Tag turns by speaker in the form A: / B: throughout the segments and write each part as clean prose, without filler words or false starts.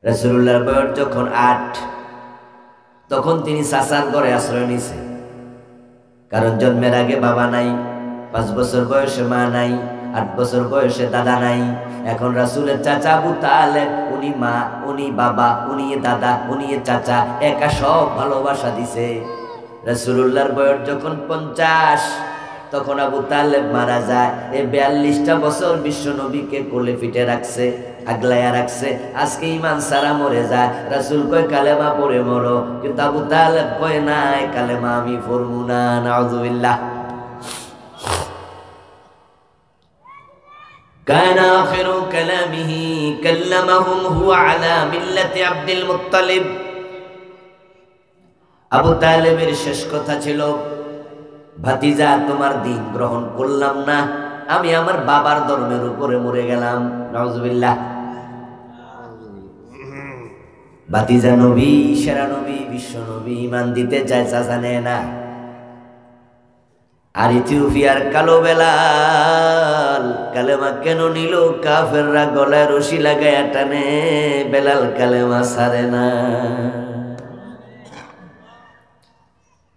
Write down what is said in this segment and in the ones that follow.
A: রাসূলুল্লাহর বয়স যখন ৮ তখন তিনি চাচার ঘরে আশ্রয় নিছে। কারণ জন্মের আগে বাবা নাই, ৫ বছর বয়সে মা নাই, ৮ বছর বয়সে দাদা নাই। এখন রাসূলের চাচা আবু তালেব, উনি মা, উনি বাবা, উনি দাদা, উনি চাচা, একা সব ভালোবাসা দিছে। রাসূলুল্লাহর বয়স যখন ৫০ তখন আবু তালেব মারা যায়। এই ৪২টা বছর বিশ্ব নবীকে কোলে পিঠে রাখছে, আগলায়া রাখছে। আজকে ইমান সারা মরে যায়। রাসূল কয় কালেমা পড়ে মরো, কিন্তু আবু তালেব কয় নাই কালেমা আমি পড়বো না। নাউযুবিল্লাহ। كان آخر كلامه كلمهم هو على ملة عبد المطلب। আবু তালেবের শেষ কথা ছিল, ভাতিজা তোমার দিন গ্রহণ করলাম না, আমি আমার বাবার ধর্মের উপরে মরে গেলাম। নাউযুবিল্লাহ। ভাতিজা নবী, সেরা নবী, বিশ্ব নবী, ঈমান দিতে চায়, চাচা নেয় না। আর ইথিওপিয়ার কালো বেলাল কালেমা কেন নিল? কাফেররা গলায় রশি লাগায় টানে, বেলাল কালেমা ছাড়ে না।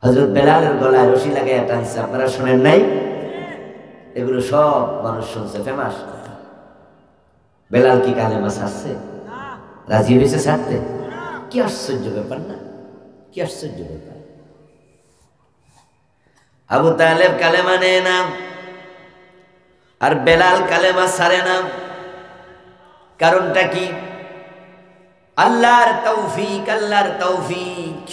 A: হযরত বেলালের গলায় রশি লাগায় টানছে, আপনারা শুনেন নাই? এগুলো সব মানুষ শুনছে, ফেমাস কথা। বেলাল কি কালেমা ছাড়ছে? রাজি হয়েছে ছাড়তে? কি আশ্চর্য ব্যাপার না? কি আশ্চর্য ব্যাপার! আবু তালেব কালেমা নেয় না, আর বেলাল কালেমা ছাড়ে না। কারণটা কি? আল্লাহর তৌফিক, আল্লাহর তৌফিক।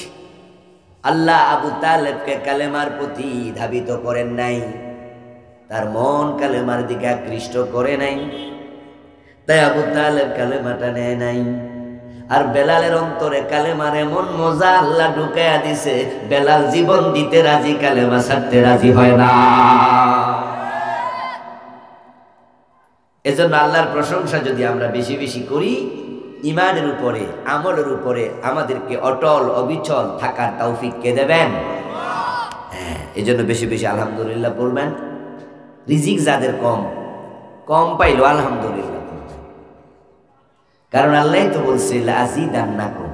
A: আল্লাহ আবু তালেবকে কালেমার প্রতি ধাবিত করেন নাই, তার মন কালেমার দিকে আকৃষ্ট করে নাই, তাই আবু তালেব কালেমাটা নেয় নাই। আর বেলালের অন্তরে কালেমার এমন মজা আল্লাহ ঢুকাইয়া দিছে, বেলাল জীবন দিতে রাজি, কালেমা ছাড়তে রাজি হয় না। এজন্য আল্লাহর প্রশংসা যদি আমরা বেশি বেশি করি, ইমানের উপরে, আমলের উপরে আমাদেরকে অটল অবিচল থাকার তৌফিক কে দেবেন? হ্যাঁ, এজন্য বেশি বেশি আলহামদুলিল্লাহ বলবেন। রিজিক যাদের কম কম পাইলো আলহামদুলিল্লাহ, কারণ আল্লাহ তো বলছে লাযিদান্নাকুম,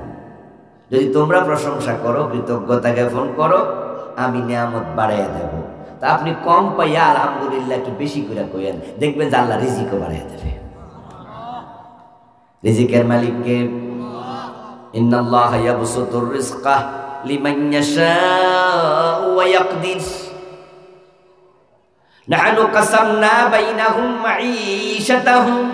A: যদি তোমরা প্রশংসা করো, কৃতজ্ঞতা জ্ঞাপন করো, আমি নিয়ামত বাড়াইয়া দেব। তা আপনি কম পাইয়া আলহামদুলিল্লাহ একটু বেশি করে কইেন, দেখবেন যে আল্লাহ রিজিকও বাড়াইয়া দেবে। রিজিকের মালিককে, ইন্নাল্লাহা ইয়াবসুতুর রিজকা লিমান ইয়াশাউ ওয়া ইয়াকদির, নাহনু কাসামনা বাইনাহুম মাঈশাতাহুম।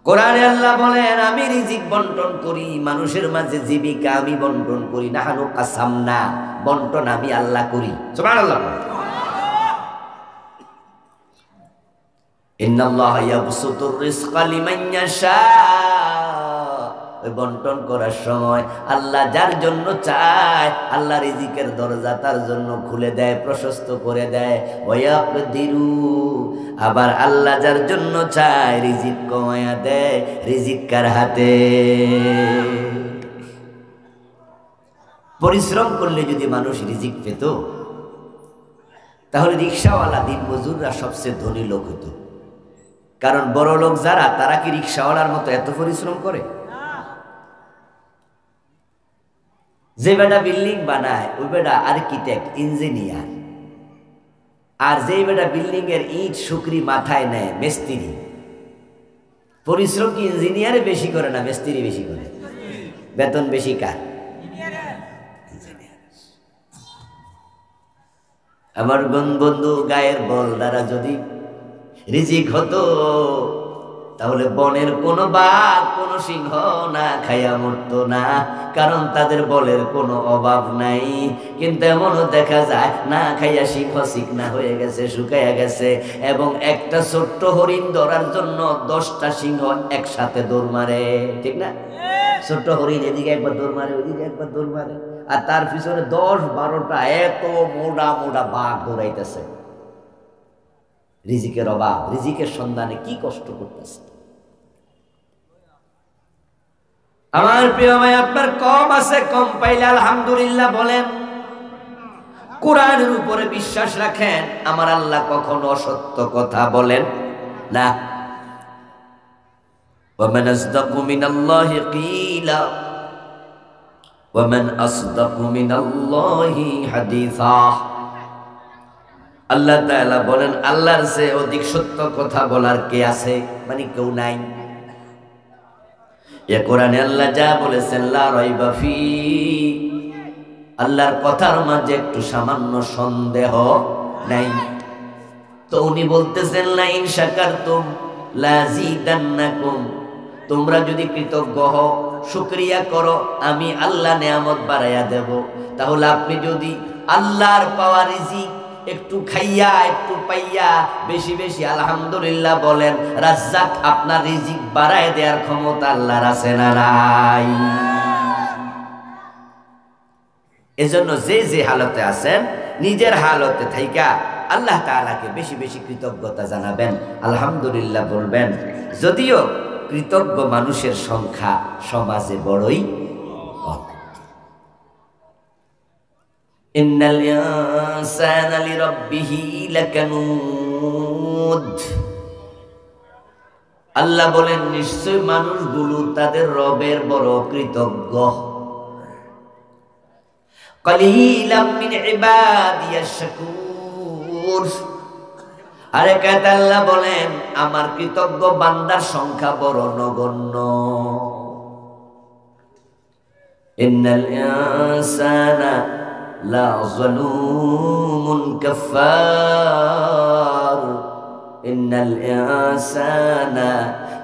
A: কোরআনে আল্লাহ বলেন, আমি রিজিক বন্টন করি, মানুষের মাঝে জীবিকা আমি বন্টন করি। নাহনু কাসামনা, বন্টন আমি আল্লাহ করি। সুবহানাল্লাহ। ইন্নাল্লাহা ইয়াবসুতুর রিজকা লিমান ইয়াশা, ওই বন্টন করার সময় আল্লাহ যার জন্য চায়, আল্লাহ রিজিকের দরজা তার জন্য খুলে দেয়, প্রশস্ত করে দেয়। ওয়া ইয়াকদিরু, আবার আল্লাহ যার জন্য চায় রিজিক কমায়া দেয়। রিজিক কার হাতে? পরিশ্রম করলে যদি মানুষ রিজিক পেত, তাহলে রিকশাওয়ালা, দিন মজুররা সবচেয়ে ধনী লোক হতো। কারণ বড় লোক যারা, তারা কি রিকশাওয়ালার মতো এত পরিশ্রম করে? যে বেটা বিল্ডিং বানায় ওই বেটা আর্কিটেক্ট, ইঞ্জিনিয়ার। আর যে বেটা বিল্ডিং এর ইট শুকরি মাথায় নেয় মিস্ত্রি। পরিশ্রম কি ইঞ্জিনিয়ারে বেশি করে না মিস্ত্রি বেশি করে? বেতন বেশি কার? আমার বন্ধু, গায়ের বল দ্বারা যদি রিজিক হতো, তাহলে বনের কোনো বাঘ, কোনো সিংহ না খাইয়া মরতো না, কারণ তাদের বলের কোনো অভাব নাই। কিন্তু এমনও দেখা যায় না খাইয়া সিংহ চিকনা হয়ে গেছে, শুকাইয়া গেছে, এবং একটা ছোট্ট হরিণ ধরার জন্য 10টা সিংহ একসাথে দৌড় মারে, ঠিক না? ছোট্ট হরিণ এদিকে একবার দৌড় মারে, ওইদিকে একবার দৌড় মারে, আর তার পিছনে 10-12টা এত মোটা মোটা বাঘ দৌড়াইতেছে। রিজিকের অভাব, রিজিকের সন্ধানে কি কষ্ট করতেছে। আমার প্রিয় ভাই, আপনার কম আছে, কম পাইলে আলহামদুলিল্লাহ বলেন। কোরআনের উপরে বিশ্বাস রাখেন, আমার আল্লাহ কখনো অসত্য কথা বলেন না। ومن أصدق من الله قيلا ومن أصدق من الله حديثا আল্লাহ তাআলা বলেন আল্লাহর চেয়ে অধিক সত্য কথা বলার কে আছে, মানে কেউ নাই। এ কোরআনে আল্লাহ যা বলেছেন লা রাইবা ফি, আল্লাহর কথার মাঝে একটু সামান্য সন্দেহ নাই। তো উনি বলতেছেন লা ইন শাকারতুম লাযিদান্নাকুম, তোমরা যদি কৃতজ্ঞ হও, শুকরিয়া করো, আমি আল্লাহ নেয়ামত বাড়াইয়া দেব। তাহলে আপনি যদি আল্লাহর পাওয়া রিজিক একটু খাইয়া একটু পাইয়া বেশি বেশি আলহামদুলিল্লাহ বলেন, রাজ্জাক আপনার রিজিক বাড়ায় দেওয়ার ক্ষমতা আল্লাহর আছে না নাই? এজন্য যে যে হালতে আছেন নিজের হালতে থাইকা আল্লাহ তাআলাকে বেশি বেশি কৃতজ্ঞতা জানাবেন, আলহামদুলিল্লাহ বলবেন। যদিও কৃতজ্ঞ মানুষের সংখ্যা সমাজে বড়ই কম। ইন্নাল ইনসানা লিরাব্বিহি লাকানুদ, আল্লাহ বলেন নিশ্চয় মানুষগুলো তাদের রবের বড় কৃতজ্ঞ। কালিলাম মিন ইবাদিয়াশ শাকুর, আরেকাত আল্লাহ বলেন আমার কৃতজ্ঞ বান্দার সংখ্যা বড় নগণ্য। ইন্নাল ইনসানা লাযালুমুন কাফফার, ইন্নাল ইনসানা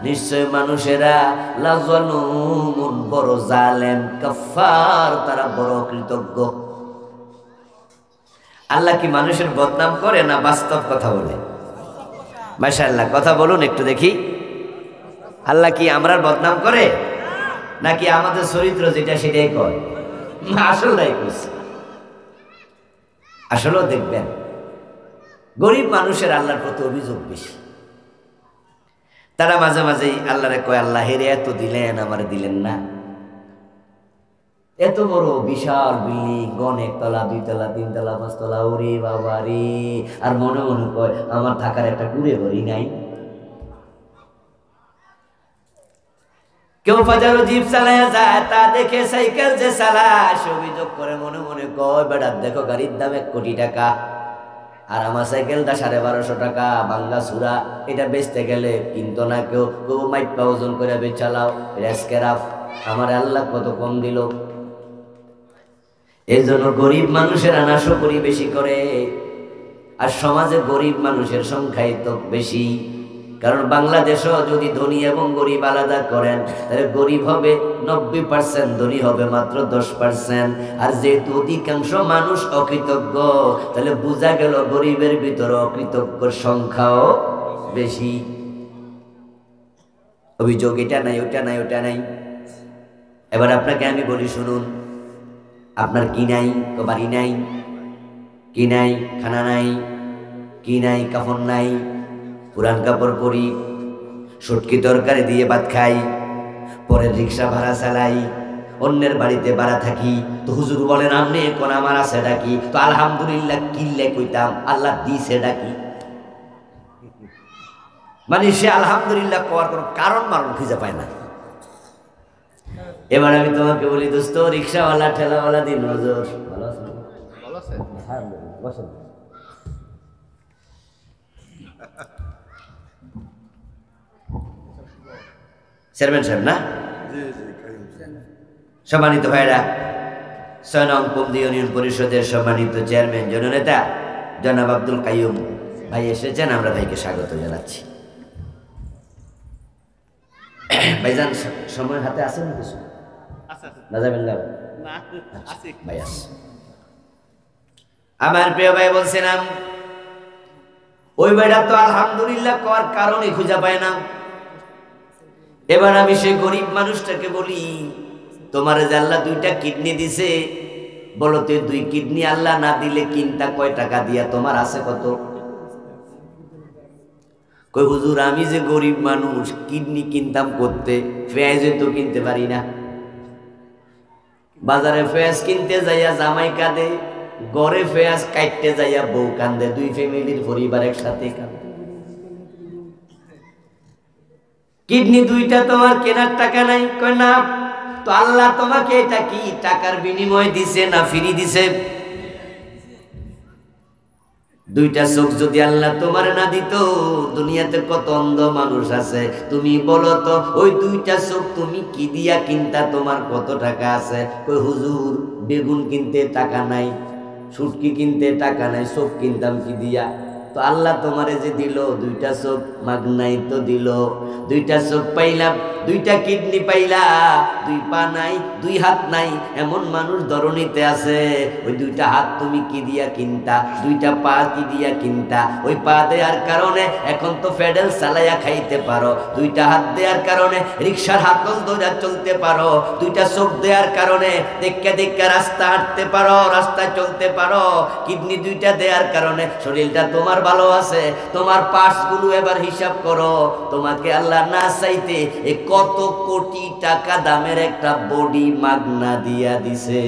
A: নিশ্চয় মানুষেরা লাযালুমুন বড় জালেম, কাফফার তারা বড় কৃতজ্ঞ। আল্লাহ কি মানুষের বদনাম করে না বাস্তব কথা বলে? মাশাআল্লাহ, কথা বলুন একটু দেখি। আল্লাহ কি আমরার বদনাম করে নাকি আমাদের চরিত্র যেটা সেটাই করে? আসলেই কইছে। আসলেও দেখবেন গরিব মানুষের আল্লাহর প্রতি অভিযোগ বেশি। তারা মাঝে মাঝেই আল্লাহরে কয়, আল্লাহ হেরে এত দিলেন আমারে দিলেন না। এত বড় বিশাল বিল্ডিং, অনেক তলা, 2 তলা 3 তলা 5 তলা, ওরে বাবা রে। আর মনে মনে কয় আমার থাকার একটা কুড়ে ঘরই নাই। কেউ ফাজারও জিপ চালায়া যায়, তা দেখে সাইকেল যে চালায় সে অভিযোগ করে, মনে মনে কয় বেটা দেখো গাড়ির দাম 1 কোটি টাকা আর আমার সাইকেলটা 1250 টাকা, বাংলা সুরা। এটা বেচতে গেলে কিনতো না কেউ, কেউ মাইপা ওজন করে বেচালাও, রেস্কেরাফ। আমার আল্লাহ কত কম দিল। এই জন্য গরিব মানুষের আনাশো করি বেশি করে, আর সমাজে গরিব মানুষের সংখ্যাই তো বেশি। কারণ বাংলাদেশও যদি ধনী এবং গরিব আলাদা করেন তাহলে গরিব হবে 90%, ধনী হবে মাত্র 10%। আর যেহেতু অধিকাংশ মানুষ অকৃতজ্ঞ, তাহলে বোঝা গেল গরিবের ভিতরে অকৃতজ্ঞর সংখ্যাও বেশি। অভিযোগ এটা নাই, ওটা নাই, ওটা নাই। এবার আপনাকে আমি বলি শুনুন, আপনার কি নাই? তো বাড়ি নাই, কি নাই? খানা নাই, কি নাই? কাফন নাই, পুরান কাপড় পরি, শুটকি তরকারি দিয়ে ভাত খাই, পরে রিক্সা ভাড়া চালাই, অন্যের বাড়িতে ভাড়া থাকি। তো হুজুর বলেন আমনে কোন আমার আছে ডাকি? তো আলহামদুলিল্লাহ কিল্লে কইতাম, আল্লাহ দিছে ডাকি। মানে সে আলহামদুলিল্লাহ কোয়ার কোনো কারণ মারণ খুঁজে পায় না। এবার আমি তোমাকে বলি দোস্ত, রিক্সাওয়ালা ঠেলাওয়ালা দিন নজর ভালো আছে? ভালো আছে, আলহামদুলিল্লাহ। বসেন। চেয়ারম্যান সাহেব না? সম্মানিত ভাইরা, 6 নং পন্দি ইউনিয়ন পরিষদের সম্মানিত চেয়ারম্যান জননেতা জনাব আব্দুল কাইয়ুম ভাই এসেছেন, আমরা ভাইকে স্বাগত জানাচ্ছি। ভাইজান সময় হাতে আছে না কিছু? না যাবেন না ভাই? আছে। আমার প্রিয় ভাই বলছিলাম ওই ভাইরা তো আলহামদুলিল্লাহ করার কারণে খুঁজে পায় না। এবার আমি সেই গরিব মানুষটাকে বলি, তোমার যে আল্লাহ 2টা কিডনি দিছে, বলো তো 2 কিডনি আল্লাহ না দিলে কিনতা কয় টাকা দিয়া? তোমার আছে কত? কই হুজুর আমি যে গরিব মানুষ, কিডনি কিনতাম করতে, পেঁয়াজে তো কিনতে পারি না। বাজারে পেঁয়াজ কিনতে যাইয়া জামাই কাঁদে, ঘরে পেঁয়াজ কাটতে যাইয়া বউ কান্দে, 2 ফ্যামিলির পরিবার একসাথে কান্দে। কিডনি দুইটা তোমার কেনার টাকা নাই, কয় না। তো আল্লাহ তোমাকে এটা কি টাকার বিনিময় দিছে না ফ্রি দিছে? দুইটা চোখ যদি আল্লাহ তোমার না দিত, দুনিয়াতে কত অন্ধ মানুষ আছে তুমি বলো তো, ওই দুইটা চোখ তুমি কি দিয়া কিনতা? তোমার কত টাকা আছে? কই হুজুর বেগুন কিনতে টাকা নাই, শুটকি কিনতে টাকা নাই, চোখ কিনতাম কি দিয়া? তো আল্লাহ তোমারে যে দিল দুইটা চোখ, মাগনাই তো দিল। দুইটা চোখ পাইলাম, দুইটা কিডনি পাইলা, দুই পা নাই, দুই হাত নাই, এমন মানুষ ধরণীতে আছে। ওই দুইটা হাত তুমি কি দিয়া কিনতা? দুইটা পা কি দিয়া কিনতা? ওই পা দেওয়ার কারণে এখন তো প্যাডেল চালাইয়া খাইতে পারো, দুইটা হাত দেওয়ার কারণে রিক্সার হাতল ধরে চলতে পারো, দুইটা চোখ দেওয়ার কারণে দেখে দেখে রাস্তা হাঁটতে পারো, রাস্তায় চলতে পারো, কিডনি দুইটা দেওয়ার কারণে শরীরটা তোমার ভালো আছে। তোমার পার্টস গুলো এবার হিসাব করো, তোমাকে আল্লাহ না চাইতে এ কত কোটি টাকা দামের একটা বডি মাগনা দিয়া দিছে।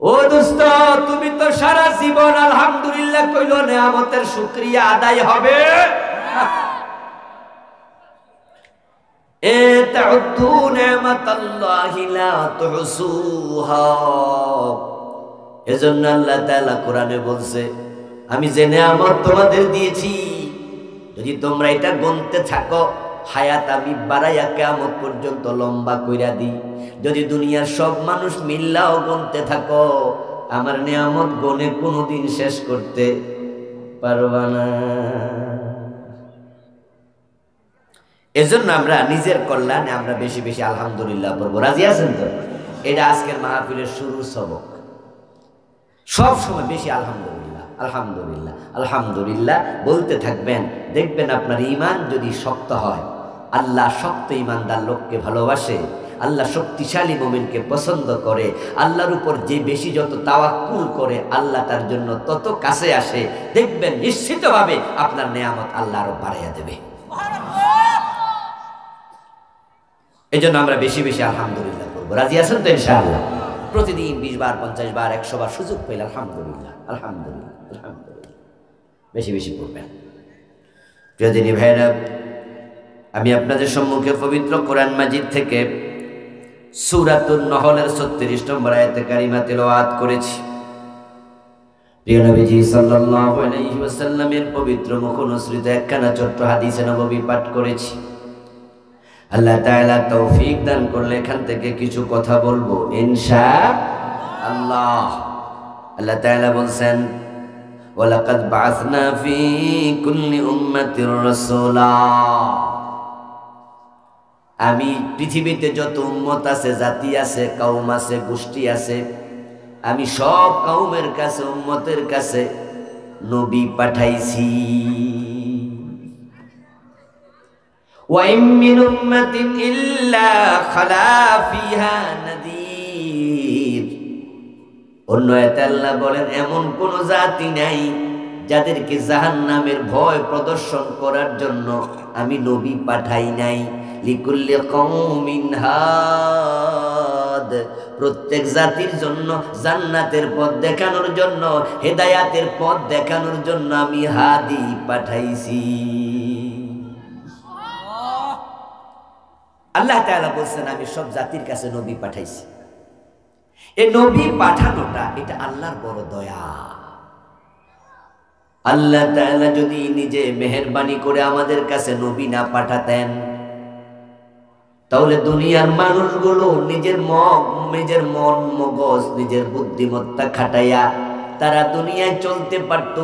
A: ও দোস্ত, তুমি তো সারা জীবন আলহামদুলিল্লাহ কইল, নেয়ামতের শুকরিয়া আদায় হবে। তাউদ্দু নি'মাতাল্লাহি লা তুহসুহা। এজন্য আল্লাহ তাআলা কোরআনে বলছে, আমি যে নেয়ামত তোমাদের দিয়েছি যদি তোমরা এটা গুনতে থাকো, হায়াত আমি বাড়াইয়া কিয়ামত পর্যন্ত লম্বা কইরা দিই। যদি দুনিয়ার সব মানুষ মিল্লাও গুনতে থাকো, আমার নেয়ামত গুনে কোনোদিন শেষ করতে পারবা না। এজন্য আমরা নিজের কল্যাণে আমরা বেশি বেশি আলহামদুলিল্লাহ পড়বো। রাজি আছেন তো? এটা আজকের মাহফিলের শুরু সবক। সব সময় বেশি আলহামদুলিল্লাহ আলহামদুলিল্লাহ আলহামদুলিল্লাহ বলতে থাকবেন। দেখবেন আপনার ঈমান যদি শক্ত হয়, আল্লাহ শক্ত ঈমানদার লোককে ভালোবাসে, আল্লাহ শক্তিশালী মুমিনকে পছন্দ করে। আল্লাহর উপর যে বেশি যত তাওয়াক্কুল করে, আল্লাহ তার জন্য তত কাছে আসে। দেখবেন নিশ্চিতভাবে আপনার নেয়ামত আল্লাহ আরো বাড়াইয়া দেবে। এই জন্য আমরা বেশি বেশি আলহামদুলিল্লাহ করবো। রাজি আছেন তো ইনশাআল্লাহ? প্রতিদিন 20 বার 50 বার 100 বার সুযোগ পেলে আলহামদুলিল্লাহ আলহামদুলিল্লাহ আলহামদুলিল্লাহ বেশি বেশি করবেন। প্রিয় দিনী ভাইরা, আমি আপনাদের সম্মুখে পবিত্র কোরআন মাজিদ থেকে সূরাতুন নহলের 36 নম্বর আয়াতে কারিমা তেলাওয়াত করেছি। প্রিয় নবীজি সাল্লাল্লাহু আলাইহি ওয়াসাল্লামের পবিত্র মুখ অনুসৃত একখানা ছোট্ট হাদিসে নববী পাঠ করেছি। আল্লাহ তাআলা তৌফিক দান করলে এখান থেকে কিছু কথা বলবো ইনশাআল্লাহ। আল্লাহ তাআলা বলছেন, ওয়ালাকাদ বাআসনা ফি কুল্লি উম্মাতির রাসূলা। আমি পৃথিবীতে যত উম্মত আছে, জাতি আছে, কওম আছে, গোষ্ঠী আছে, আমি সব কওমের কাছে, উম্মতের কাছে নবী পাঠাইছি। وَإِن مِّنْ أُمَّةٍ إِلَّا خَلَا فِيهَا نَذِيرٌ। অন্য আয়াতে আল্লাহ বলেন, এমন কোন জাতি নাই যাদেরকে জাহান্নামের ভয় প্রদর্শন করার জন্য আমি নবী পাঠাই নাই। লিকুল্লি কওমিন হাদ, প্রত্যেক জাতির জন্য জান্নাতের পথ দেখানোর জন্য, হেদায়াতের পথ দেখানোর জন্য আমি হাদি পাঠাইছি। আল্লাহ তাআলা বলছেন, আমি সব জাতির কাছে নবী পাঠাইছি। এই নবী পাঠানোটা এটা আল্লাহর বড় দয়া। আল্লাহ তাআলা যদি নিজে মেহেরবানি করে আমাদের কাছে নবী না পাঠাতেন, তাহলে দুনিয়ার মানুষগুলো নিজের মন মগজ, নিজের বুদ্ধিমত্তা খাটাইয়া তারা দুনিয়ায় চলতে পারত,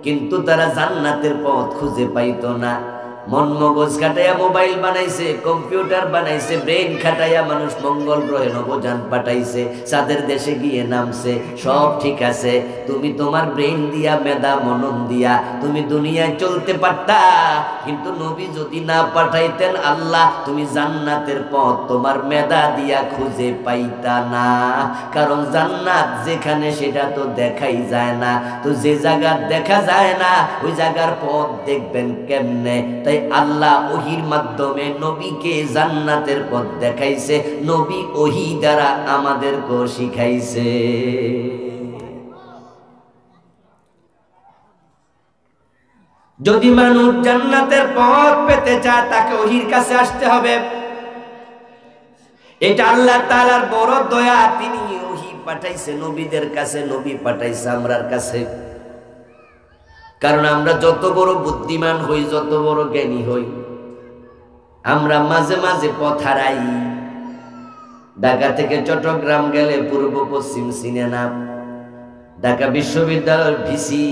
A: কিন্তু তারা জান্নাতের পথ খুঁজে পাইতো না। মন মগজ খাটাইয়া মোবাইল বানাইছে, কম্পিউটার বানাইছে, ব্রেন খাটাইয়া মানুষ মঙ্গল গ্রহে নবযান পাঠাইছে, চাঁদের দেশে গিয়ে নামছে, সব ঠিক আছে। তুমি তোমার ব্রেন দিয়া, মেধা মনন দিয়া তুমি দুনিয়ায় চলতে পারতা, কিন্তু নবী যদি না পাঠাইতেন আল্লাহ, তুমি জান্নাতের পথ তোমার মেধা দিয়া খুঁজে পাইতা না। কারণ জান্নাত যেখানে সেটা তো দেখাই যায় না, তো যে জায়গা দেখা যায় না ওই জায়গার পথ দেখবেন কেমনে? তাই আল্লাহ ওহির মাধ্যমে নবীকে জান্নাতের পথ দেখাইছে, নবী ওহি দ্বারা আমাদেরকে শিখাইছে। যদি মানুষ জান্নাতের পথ পেতে চায় তাকে ওহীর কাছে আসতে হবে। এটা আল্লাহ তাআলার বড় দয়া, তিনি ওহী পাঠাইছে নবীদের কাছে, নবী পাঠাইছে আমরার কাছে। কারণ আমরা যত বড় বুদ্ধিমান হই, যত বড় জ্ঞানী হই, আমরা মাঝে মাঝে পথ হারাই। ঢাকা থেকে চট্টগ্রাম গেলে পূর্ব পশ্চিম চিনে না, ঢাকা বিশ্ববিদ্যালয়ের ভিসি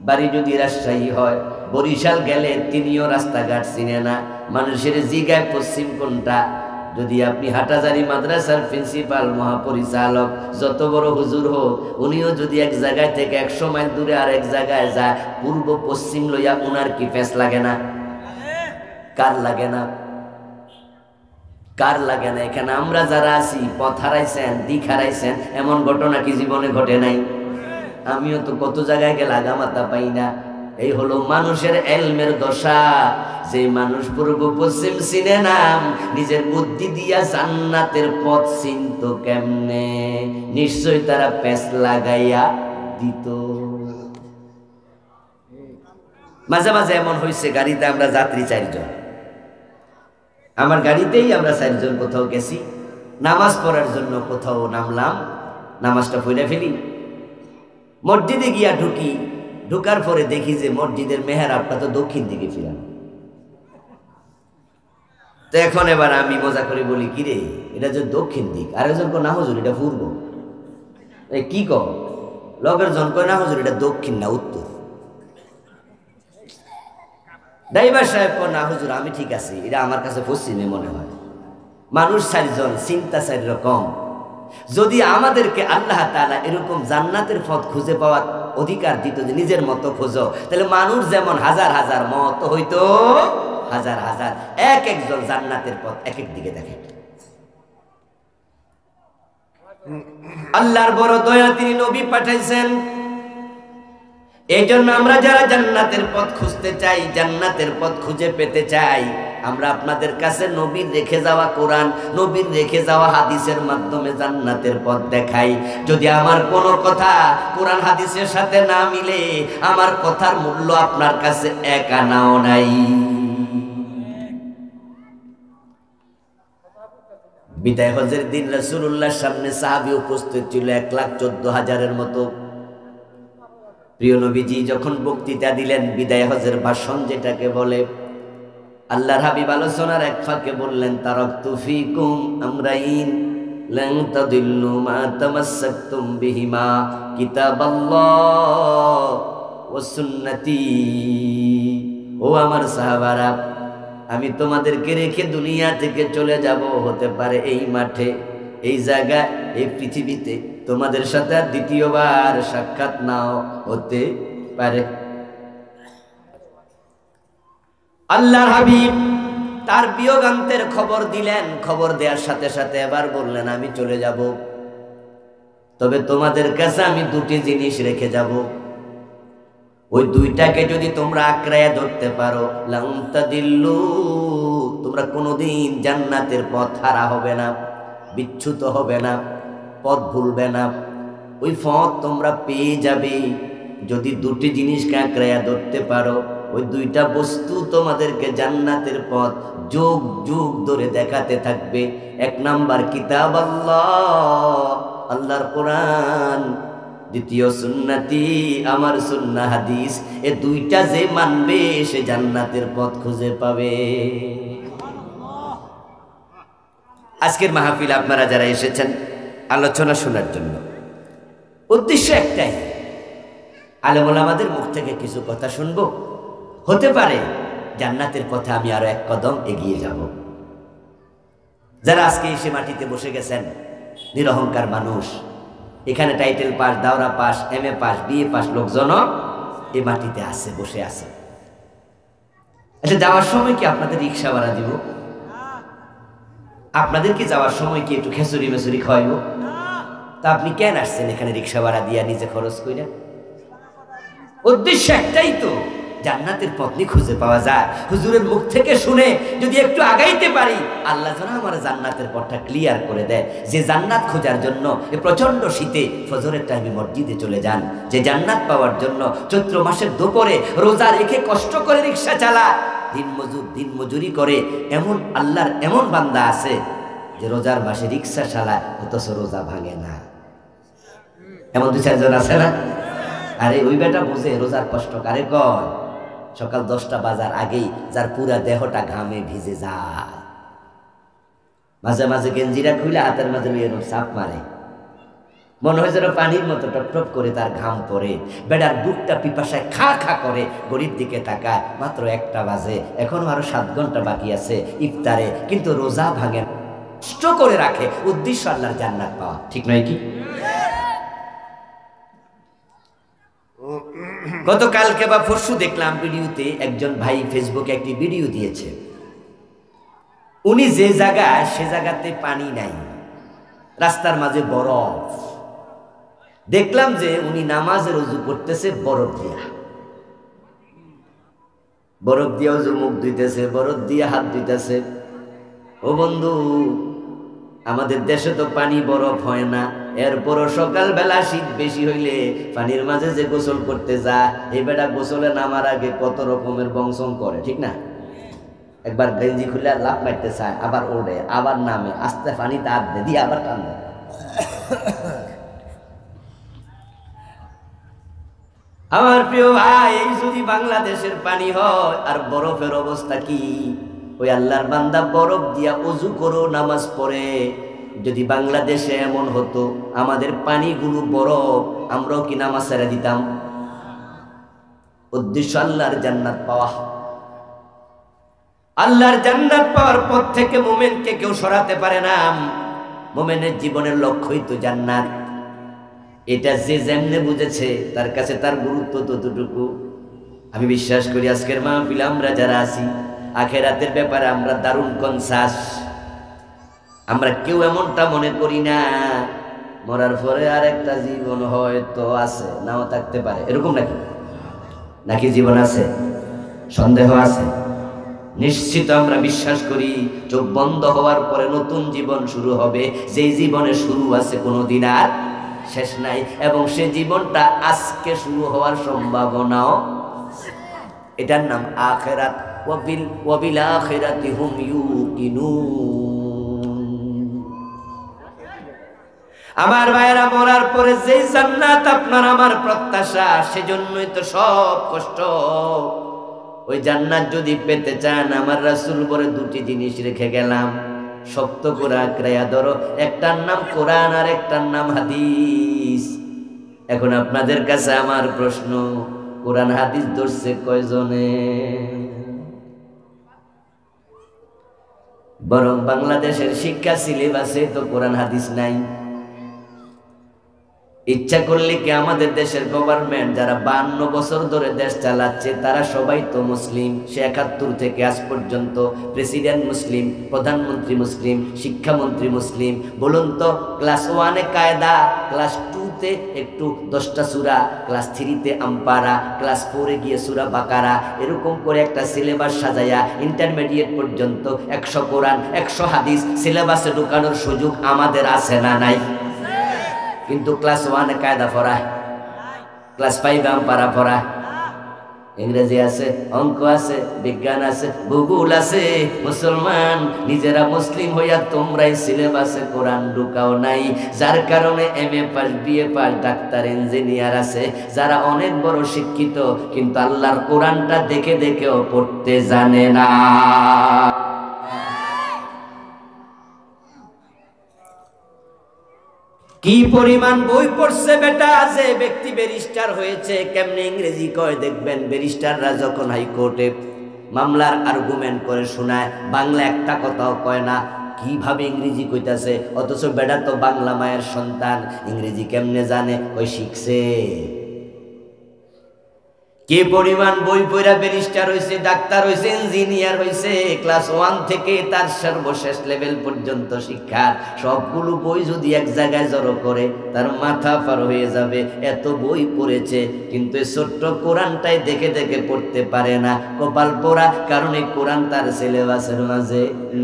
A: বাড়ি যদি রাজশাহী হয়, বরিশাল গেলে তিনিও রাস্তাঘাট চিনে না। মানুষের জিগায় পশ্চিম কোনটা। যদি আপনি হাটাজারি মাদ্রাসার প্রিন্সিপাল, মহাপরিচালক, যত বড় হুজুর হোক, উনিও যদি এক জায়গায় থেকে 100 মাইল দূরে আর এক জায়গায় যায়, পূর্ব পশ্চিম লইয়া উনার কি ফেস লাগে না? কার লাগে না? কার লাগে না? এখানে আমরা যারা আছি, পথ হারাইছেন, দিক হারাইছেন, এমন ঘটনা কি জীবনে ঘটে নাই? আমিও তো কত জায়গায় গেলে আগামাতা পাই না। এই হলো মানুষের এলমের দশা। যে মানুষ পূর্ব পশ্চিম চিনে না, নিজের বুদ্ধি দিয়া জান্নাতের পথ চিনত কেমনে? নিশ্চয় তারা প্যাঁচ লাগাইয়া দিত। মাঝে মাঝে এমন হয়েছে, গাড়িতে আমরা যাত্রী 4 জন, আমার গাড়িতেই আমরা 4 জন কোথাও গেছি, নামাজ পড়ার জন্য কোথাও নামলাম, নামাজটা পড়ে ফেলি, মসজিদে গিয়া ঢুকি, ঢুকার পরে দেখি যে মসজিদের মেহরাবটা তো দক্ষিণ দিকে ফিরানো। তো এখন এবার আমি মজা করে বলি, কিরে এটা যে দক্ষিণ দিক, আর একজন কয় না হুজুর এটা পূর্ব। কি কও? লগের জন কয় না হুজুর এটা দক্ষিণ না উত্তর। ড্রাইভার সাহেব কয় না হুজুর আমি ঠিক আছি, এটা আমার কাছে পশ্চিমে মনে হয়। মানুষ 4 জন, চিন্তা 4 রকম। যদি আমাদেরকে আল্লাহ তাআলা এরকম জান্নাতের পথ খুঁজে পাওয়ার অধিকার দিত যে নিজের মতো খোঁজো, তাহলে মানুষ যেমন হাজার হাজার মত হইতো হাজার হাজার, এক একজন জান্নাতের পথ এক এক দিকে দেখেন। আল্লাহর বড় দয়া, তিনি নবী পাঠাইছেন। এই জন্য আমরা যারা জান্নাতের পথ খুঁজতে চাই, জান্নাতের পথ খুঁজে পেতে চাই, আমরা আপনাদের কাছে নবীর রেখে যাওয়া কোরআন, নবীর রেখে যাওয়া হাদিসের মাধ্যমে জান্নাতের পথ দেখাই। যদি আমার কোনো কথা কোরআন হাদিসের সাথে না মিলে, আমার কথার মূল্য আপনার কাছে 1 আনাও নাই। বিদায় হজের দিন রাসূলুল্লাহর সামনে সাহাবী উপস্থিত ছিল 1,14,000-এর মতো। প্রিয় নবীজি যখন বক্তৃতা দিলেন, বিদায় হজের ভাষণ যেটাকে বলে, আল্লাহর হাবিব আলোচনার এক ফাঁকে বললেন, তারাকতু ফিকুম আমরাইন লান তাদিল্লু মা তামাসসাকতুম বিহিমা কিতাবাল্লাহ ওয়া সুন্নতি। ও আমার সাহাবারা, আমি তোমাদেরকে রেখে দুনিয়া থেকে চলে যাব, হতে পারে এই মাঠে, এই জায়গায়, এই পৃথিবীতে তোমাদের সাথে আর দ্বিতীয়বার সাক্ষাৎ নাও হতে পারে। আল্লাহর হাবিব তার বিয়োগান্তের খবর দিলেন। খবর দেওয়ার সাথে সাথে এবার বললেন, আমি চলে যাব, তবে তোমাদের কাছে আমি 2টি জিনিস রেখে যাব। ওই 2টাকে যদি তোমরা আঁকড়াইয়া ধরতে পারো, লান তাদিল্লু, তোমরা কোনোদিন জান্নাতের পথ হারা হবে না, বিচ্যুত হবে না, পথ ভুলবে না। ওই পথ তোমরা পেয়ে যাবে যদি 2টি জিনিসকে আঁকড়াইয়া ধরতে পারো। ওই 2টা বস্তু তোমাদেরকে জান্নাতের পথ যুগ যুগ ধরে দেখাতে থাকবে। 1 নাম্বার কিতাব আল্লাহ, আল্লাহর কোরআন। 2য় সুন্নতি, আমার সুন্নাহ হাদিস। এই 2টা যে মানবে সে জান্নাতের পথ খুঁজে পাবে। আজকের মাহফিল আপনারা যারা এসেছেন আলোচনা শোনার জন্য, উদ্দেশ্য একটাই, আলেম ওলামাদের মুখ থেকে কিছু কথা শুনবো, হতে পারে জান্নাতের পথে আমি আরো 1 কদম এগিয়ে যাব। যারা আজকে এসে মাটিতে বসে গেছেন, নিরহংকার মানুষ, এখানে টাইটেল পাস, দাওরা pass, MA pass, BA pass লোকজন এই মাটিতে আছে, বসে আছে। আচ্ছা, যাওয়ার সময় কি আপনাদের রিক্সা ভাড়া দিব? আপনাদের কি যাওয়ার সময় কি একটু খেচুরি মেচুরি খাওয়াইব? তা আপনি কেন আসছেন এখানে রিক্সা ভাড়া দিয়া নিজে খরচ কইরা? উদ্দেশ্য একটাই তো, জান্নাতের পথই খুঁজে পাওয়া যায়। হুজুরের মুখ থেকে শুনে যদি একটু আগাইতে পারি, আল্লাহ যেন আমার জান্নাতের পথটা ক্লিয়ার করে দেয়। যে জান্নাত খোঁজার জন্য এই প্রচণ্ড শীতে ফজরের টাইমে মসজিদে চলে যান, যে জান্নাত পাওয়ার জন্য চৈত্র মাসের দুপুরে রোজা রেখে কষ্ট করে রিক্সা চালায়, দিন মজুরি করে, এমন আল্লাহর এমন বান্দা আছে যে রোজার মাসে রিক্সা চালায় অথচ রোজা ভাঙে না। এমন 2-4 জন আছে না? আরে ওই বেটা বুঝে রোজার কষ্ট কারে কয়। সকাল 10টা বাজার আগেই যার পুরা দেহটা ঘামে ভিজে যায়, মাঝে মাঝে গেঞ্জিরা খুলে হাতের মাঝে এরকম চাপ মারে, মনে হয় যেন পানির মতো টপ টপ করে তার ঘাম পড়ে। বেটার বুকটা পিপাসায় খা খা করে, ঘড়ির দিকে তাকায়, মাত্র 1টা বাজে, এখনো আরো 7 ঘন্টা বাকি আছে ইফতারে, কিন্তু রোজা ভাঙে না, কষ্ট করে রাখে, উদ্দেশ্য আল্লাহর জান্নাত পাওয়া। ঠিক নয় কি? গতকালকে বা পরশু দেখলাম ভিডিওতে একজন ভাই ফেসবুকে একটি ভিডিও দিয়েছে। উনি যে জায়গায়, সে জায়গাতে পানি নাই, রাস্তার মাঝে বরফ। দেখলাম যে উনি নামাজের ওযু করতেছে বরফ দিয়া ওযু মুখ ধুইতেছে, বরফ দিয়ে হাত ধুইতেছে। ও বন্ধু, আমাদের দেশে তো পানি বরফ হয় না, এরপরও সকালবেলা শীত বেশি হইলে পানির মাঝে যে গোসল করতে যায়, এই বেটা গোসলে নামার আগে কত রকমের বংশন করে, ঠিক না? একবার গেঞ্জি খুলে লাফ মারতে চায়, আবার ওড়ে, আবার নামে, আস্তে পানিতে হাত দিয়ে আবার টান দেয়। আমার প্রিয় ভাই, এই যদি বাংলাদেশের পানি হয় আর বরফের অবস্থা কি? ওই আল্লাহর বান্দা বরফ দিয়া ওযু করো, নামাজ পড়ে। যদি বাংলাদেশে এমন হতো আমাদের পানিগুলো বরফ, আমরাও কি নামাজ ছেড়ে দিতাম? উদ্দেশ্য আল্লাহর জান্নাত পাওয়া। আল্লাহর জান্নাত পাওয়ার পর থেকে মুমিনকে কেউ সরাতে পারে না। মুমিনের জীবনের লক্ষ্যই তো জান্নাত। এটা যে যেমনে বুঝেছে তার কাছে তার গুরুত্ব ততটুকু। আমি বিশ্বাস করি আজকের মাহফিলে আমরা যারা আছি, আখিরাতের ব্যাপারে আমরা দারুণ কনসাস। আমরা কেউ এমনটা মনে করি না মরার পরে আর একটা জীবন হয়তো আছে, নাও থাকতে পারে, এরকম নাকি জীবন আছে? সন্দেহ আছে? নিশ্চিত আমরা বিশ্বাস করি চোখ বন্ধ হওয়ার পরে নতুন জীবন শুরু হবে, যেই জীবনে শুরু আছে কোনোদিন আর শেষ নাই, এবং সে জীবনটা আজকে শুরু হওয়ার সম্ভাবনাও। এটার নাম আখিরাত। ওয়াবিল আখিরাতি হুম ইউকিনুন। আমার ভাইয়েরা, মরার পরে যেই জান্নাত আপনার আমার প্রত্যাশা, সেজন্যই তো সব কষ্ট। ওই জান্নাত যদি পেতে চান, আমার রাসূল বলে 2টি জিনিস রেখে গেলাম, শক্ত করে আঁকড়াইয়া ধরো। একটার নাম কোরআন আর একটার নাম হাদিস। এখন আপনাদের কাছে আমার প্রশ্ন, কোরআন হাদিস ধরছে কয়জনে? বরং বাংলাদেশের শিক্ষা সিলেবাসে তো কোরআন হাদিস নাই। ইচ্ছা করলে কি আমাদের দেশের গভর্নমেন্ট যারা 52 বছর ধরে দেশ চালাচ্ছে, তারা সবাই তো মুসলিম। সে 71 থেকে আজ পর্যন্ত প্রেসিডেন্ট মুসলিম, প্রধানমন্ত্রী মুসলিম, শিক্ষামন্ত্রী মুসলিম। বলুন তো, ক্লাস 1-এ কায়দা, ক্লাস 2-তে একটু 10টা সূরা, ক্লাস 3-তে আম্পারা, ক্লাস 4-এ গিয়ে সূরা বাকারা, এরকম করে একটা সিলেবাস সাজায়া ইন্টারমিডিয়েট পর্যন্ত 100 কোরআন 100 হাদিস সিলেবাসে ঢোকানোর সুযোগ আমাদের আছে না নাই? কিন্তু ক্লাস 1-এ কায়দা পড়া, ক্লাস 5-এ আম্পারা পড়া, ইংরেজি আছে, অঙ্ক আছে, বিজ্ঞান আছে, ভূগোল আছে। মুসলমান নিজেরা মুসলিম হইয়া তোমরাই সিলেবাসে কোরআন ঢুকাও নাই, যার কারণে MA pass, BA pass, doctor, engineer আছে, যারা অনেক বড় শিক্ষিত, কিন্তু আল্লাহর কোরআনটা দেখে দেখেও পড়তে জানে না। কি পরিমাণ বই পড়ছে বেটা! যে ব্যক্তি ব্যারিস্টার হয়েছে, কেমনে ইংরেজি কয় দেখবেন। ব্যারিস্টাররা যখন হাইকোর্টে মামলার আর্গুমেন্ট করে শোনায়, বাংলা একটা কথাও কয় না, কিভাবে ইংরেজি কইতাছে, অথচ বেটা তো বাংলা মায়ের সন্তান, ইংরেজি কেমনে জানে? ওই শিখছে। কি পরিমাণ বই পড়া ব্যারিস্টার হইছে, ডাক্তার হইছে, ইঞ্জিনিয়ার হইছে, ক্লাস 1 থেকে তার সর্বশেষ লেভেল পর্যন্ত শিক্ষা, সবগুলো বই যদি এক জায়গায় জড়ো করে তার মাথা পার হয়ে যাবে। এত বই পড়েছে, কিন্তু এই ছোট্ট কোরআনটাই দেখে দেখে পড়তে পারে না। কপাল পোড়া, কারণ এই কোরআন তার সিলেবাসের মাঝে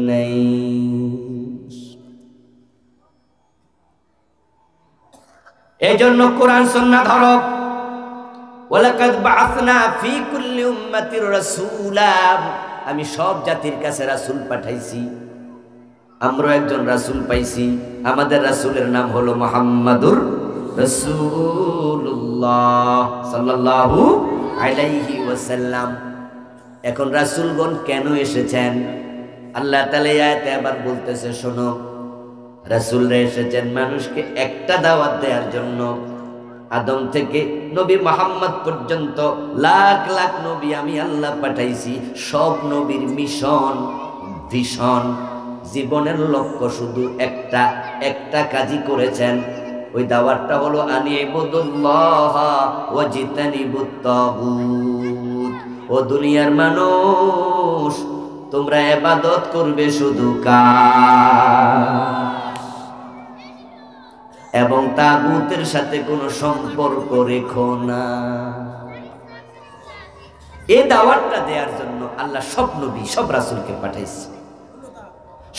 A: নেই। এই জন্য কোরআন সুন্নাহ ধরো। ওয়ালাকাদ বাআসনা ফি কুল্লি উম্মাতির রাসূলা, আমি সব জাতির কাছে রাসূল পাঠাইছি। আমরা একজন রাসূল পাইছি, আমাদের রাসূলের নাম হলো মুহাম্মাদুর রাসূলুল্লাহ সাল্লাল্লাহু আলাইহি ওয়াসাল্লাম। এখন রাসূলগণ কেন এসেছেন? আল্লাহ তাআলা এই আয়াতে আবার বলতেছে, শোনো, রাসূলরা এসেছেন মানুষকে একটা দাওয়াত দেওয়ার জন্য। আদম থেকে নবী মুহাম্মদ পর্যন্ত লাখ লাখ নবী আমি আল্লাহ পাঠাইছি। সব নবীর মিশন, ভিশন, জীবনের লক্ষ্য শুধু একটা কাজই করেছেন। ওই দাওয়াতটা হলো আনিবুদুল্লাহ ওয়াজতানিবুত তাগুত। ও দুনিয়ার মানুষ, তোমরা ইবাদত করবে শুধু কার, এবং তাগুতের সাথে কোনো সম্পর্ক রেখো না। এই দাওয়াতটা দেওয়ার জন্য আল্লাহ সব নবী, সব রাসূলকে পাঠাইছে।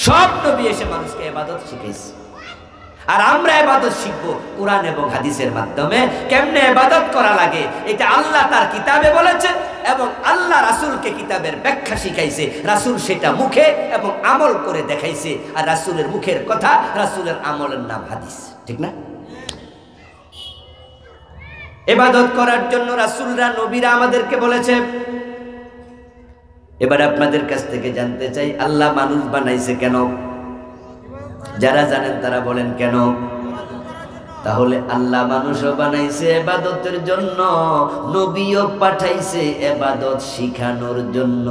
A: সব নবী এসে মানুষকে ইবাদত শিখাইছে। আর আমরা ইবাদত শিখবো কোরআন এবং হাদিসের মাধ্যমে। কেমনে ইবাদত করা লাগে এটা আল্লাহ তার কিতাবে বলেছে, এবং আল্লাহ রাসূলকে কিতাবের ব্যাখ্যা শিখাইছে। রাসূল সেটা মুখে এবং আমল করে দেখাইছে। আর রাসূলের মুখের কথা, রাসূলের আমলের নাম হাদিস, ঠিক না? ইবাদত করার জন্য রাসূলরা, নবীরা আমাদেরকে বলেছে। এবার আপনাদের কাছ থেকে জানতে চাই, আল্লাহ মানুষ বানাইছে কেন? যারা জানেন তারা বলেন কেন? তাহলে আল্লাহ মানুষও বানাইছে ইবাদতের জন্য, নবীও পাঠাইছে ইবাদত শিখানোর জন্য।